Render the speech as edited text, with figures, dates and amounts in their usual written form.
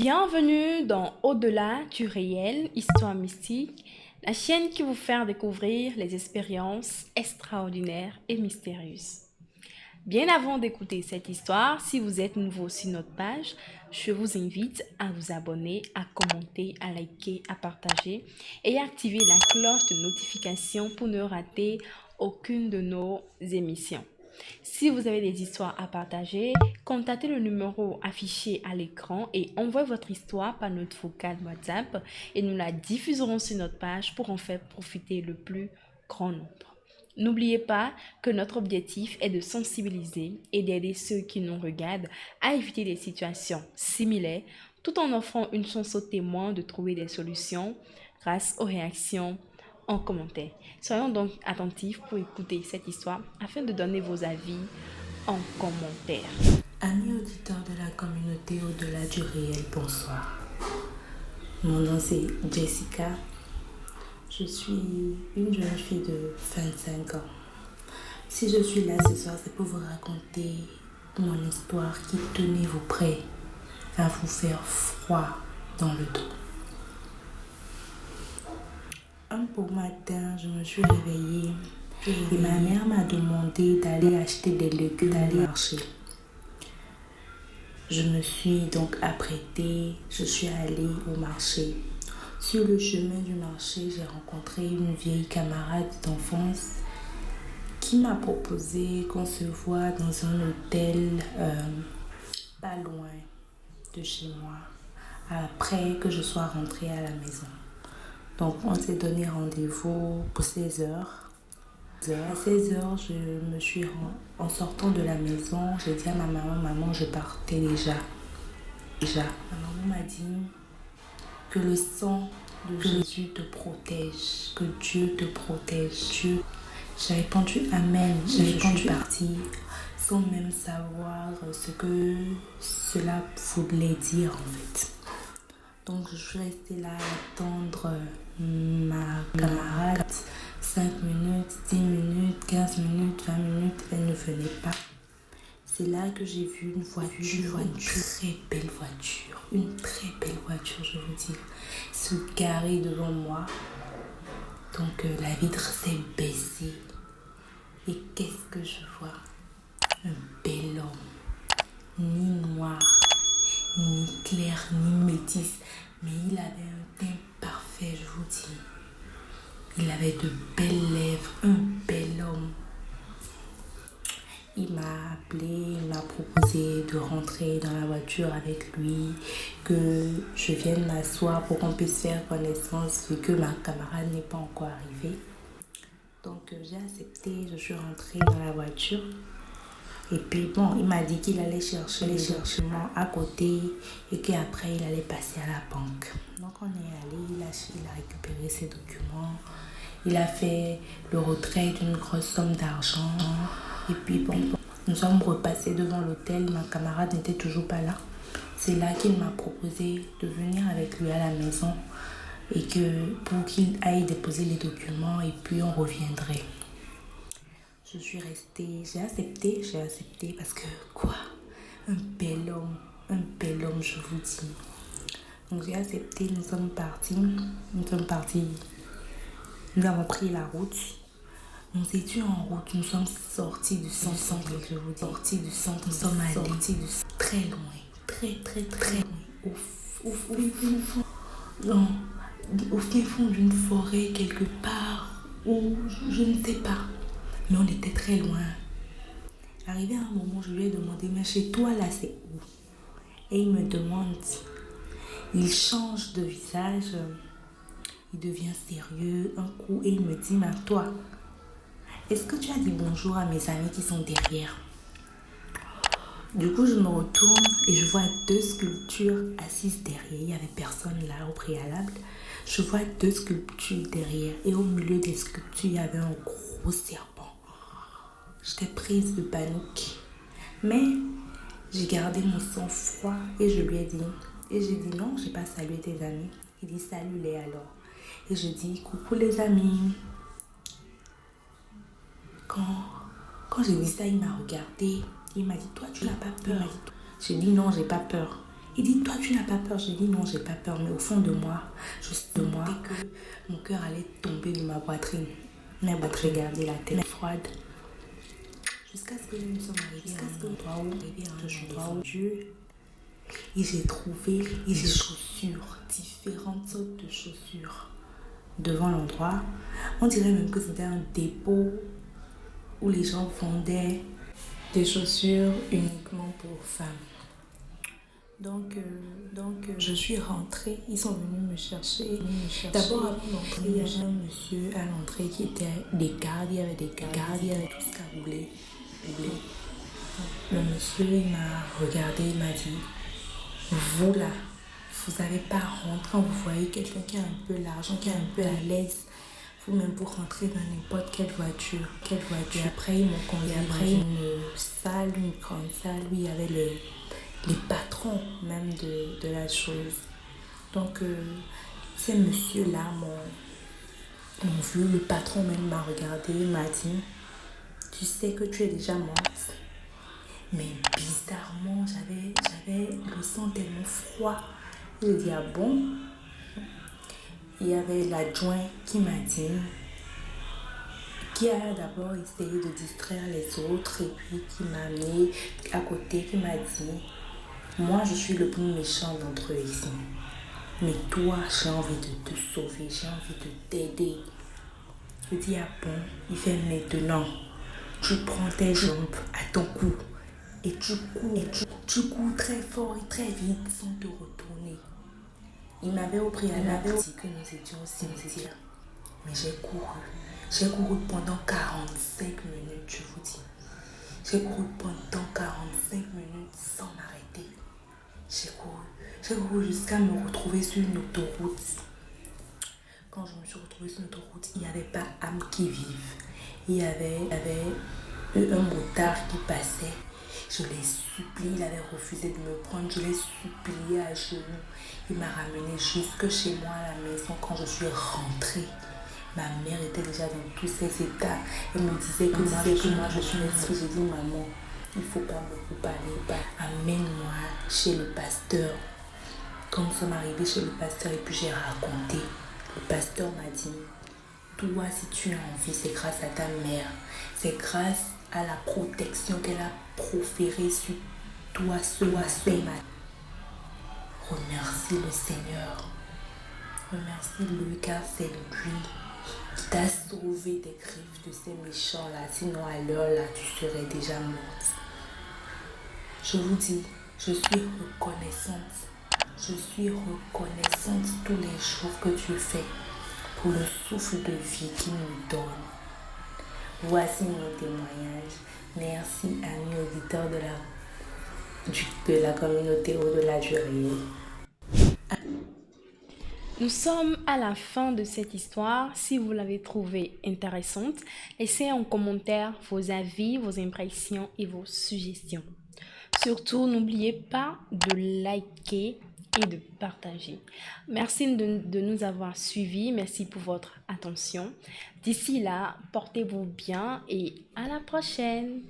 Bienvenue dans Au-delà du réel, Histoire mystique, la chaîne qui vous fait découvrir les expériences extraordinaires et mystérieuses. Bien avant d'écouter cette histoire, si vous êtes nouveau sur notre page, je vous invite à vous abonner, à commenter, à liker, à partager et à activer la cloche de notification pour ne rater aucune de nos émissions. Si vous avez des histoires à partager, contactez le numéro affiché à l'écran et envoyez votre histoire par notre vocal WhatsApp et nous la diffuserons sur notre page pour en faire profiter le plus grand nombre. N'oubliez pas que notre objectif est de sensibiliser et d'aider ceux qui nous regardent à éviter des situations similaires tout en offrant une chance aux témoins de trouver des solutions grâce aux réactions en commentaire. Soyons donc attentifs pour écouter cette histoire afin de donner vos avis en commentaire. Amis auditeurs de la communauté Au-delà du réel, bonsoir. Mon nom c'est Jessica. Je suis une jeune fille de 25 ans. Si je suis là ce soir, c'est pour vous raconter mon histoire qui, tenez-vous prêts, va vous faire froid dans le dos. Un beau matin, je me suis réveillée et ma mère m'a demandé d'aller acheter des légumes, d'aller marcher. Je me suis donc apprêtée, je suis allée au marché. Sur le chemin du marché, j'ai rencontré une vieille camarade d'enfance qui m'a proposé qu'on se voit dans un hôtel pas loin de chez moi, après que je sois rentrée à la maison. Donc on s'est donné rendez-vous pour 16 heures. À 16 heures, en sortant de la maison, j'ai dit à ma maman, je partais déjà. Ma maman m'a dit que le sang de Jésus te protège, que Dieu te protège. J'ai répondu Amen, je suis partie sans même savoir ce que cela voulait dire en fait. Donc je suis restée là à attendre ma camarade. 5 minutes, 10 minutes, 15 minutes, 20 minutes, elle ne venait pas. C'est là que j'ai vu une voiture, une très belle voiture, je vous dis, se garer devant moi. Donc la vitre s'est baissée. Et qu'est-ce que je vois? Un bel homme, ni noir, ni clair, ni métis, mais il avait un teint parfait, je vous dis. Il avait de belles lèvres, un bel homme. Il m'a appelé, il m'a proposé de rentrer dans la voiture avec lui, que je vienne m'asseoir pour qu'on puisse faire connaissance vu que ma camarade n'est pas encore arrivée. Donc j'ai accepté, je suis rentrée dans la voiture. Et puis bon, il m'a dit qu'il allait chercher les documents à côté et qu'après il allait passer à la banque. Donc on est allé, il a récupéré ses documents, il a fait le retrait d'une grosse somme d'argent. Et puis bon, nous sommes repassés devant l'hôtel, ma camarade n'était toujours pas là. C'est là qu'il m'a proposé de venir avec lui à la maison et que pour qu'il aille déposer les documents et puis on reviendrait. Je suis restée, j'ai accepté parce que quoi? Un bel homme, je vous dis. Donc j'ai accepté, nous sommes partis, nous avons pris la route. Nous étions en route, nous sommes sortis du centre, je vous dis, nous sommes allés très loin, très loin, au fin fond d'une forêt quelque part où je ne sais pas. Mais on était très loin. Arrivé à un moment, je lui ai demandé, mais chez toi là, c'est où? Et il me demande, il change de visage, il devient sérieux un coup et il me dit, mais toi, est-ce que tu as dit bonjour à mes amis qui sont derrière? Du coup, je me retourne et je vois 2 sculptures assises derrière. Il n'y avait personne là au préalable. Je vois 2 sculptures derrière et au milieu des sculptures, il y avait un gros serpent. J'étais prise de panique. Mais j'ai gardé mon sang-froid et je lui ai dit. Et j'ai dit non, j'ai pas salué tes amis. Il dit salue-les alors. Et je dis coucou les amis. Quand j'ai dit ça, il m'a regardé. Il m'a dit toi tu n'as pas peur? J'ai dit non, j'ai pas peur. Il dit, toi, tu n'as pas peur. J'ai dit, non, j'ai pas peur. Mais au fond de moi, je sentais que mon cœur allait tomber de ma poitrine. Mais bon, j'ai gardé la tête froide. Jusqu'à ce que nous sommes arrivés à un endroit où Dieu. Et j'ai trouvé des chaussures, différentes sortes de chaussures devant l'endroit. On dirait même que c'était un dépôt où les gens vendaient des chaussures uniquement pour femmes. Donc, je suis rentrée, ils sont venus me chercher. D'abord, avant d'entrer, il y avait un monsieur à l'entrée qui était des gardes, il y avait des gardes, il y avait tout ce qu'à rouler. Le monsieur, il m'a regardé, il m'a dit, vous là, vous n'avez pas rentré quand vous voyez quelqu'un qui a un peu l'argent, qui est un peu à l'aise. Vous-même, vous rentrez dans n'importe quelle voiture. Et après, ils m'ont conduit dans une salle, une grande salle où il y avait les patrons même de la chose. Donc, ces messieurs-là m'ont vu. Le patron même m'a regardé, m'a dit, tu sais que tu es déjà morte. Mais bizarrement, j'avais le sang tellement froid. J'ai dit, ah bon? Il y avait l'adjoint qui m'a dit, qui a d'abord essayé de distraire les autres et puis qui m'a amené à côté, qui m'a dit, moi je suis le plus méchant d'entre eux ici. Mais toi, j'ai envie de te sauver, j'ai envie de t'aider. Je dis, ah bon? Il fait maintenant, tu prends tes jambes à ton cou et tu cours très fort et très vite sans te retourner. Il m'avait au préalable dit que nous étions au cimetière. Mais j'ai couru pendant 45 minutes, je vous dis. J'ai couru pendant 45 minutes sans m'arrêter. J'ai couru jusqu'à me retrouver sur une autoroute. Quand je me suis retrouvée sur une autoroute, il n'y avait pas âme qui vive. Il y avait un motard qui passait. Je l'ai supplié, il avait refusé de me prendre. Je l'ai supplié à genoux. Il m'a ramené jusque chez moi à la maison. Quand je suis rentrée, ma mère était déjà dans tous ses états. Elle me disait que moi je suis ici. J'ai dit, maman, il ne faut pas beaucoup parler. Amène-moi chez le pasteur. Quand nous sommes arrivés chez le pasteur et puis j'ai raconté, le pasteur m'a dit, toi, si tu es en vie, c'est grâce à ta mère. C'est grâce à la protection qu'elle a proférée sur toi ce matin. Remercie le Seigneur. Remercie-le car c'est lui qui t'a sauvé des griffes de ces méchants-là. Sinon, à l'heure-là, tu serais déjà morte. Je vous dis, je suis reconnaissante. Je suis reconnaissante tous les jours que Dieu fait pour le souffle de vie qu'il nous donne. Voici mon témoignage. Merci, amis auditeurs de la communauté au-delà du réel. Nous sommes à la fin de cette histoire. Si vous l'avez trouvée intéressante, laissez en commentaire vos avis, vos impressions et vos suggestions. Surtout, n'oubliez pas de liker et de partager. Merci de nous avoir suivis. Merci pour votre attention. D'ici là, portez-vous bien et à la prochaine.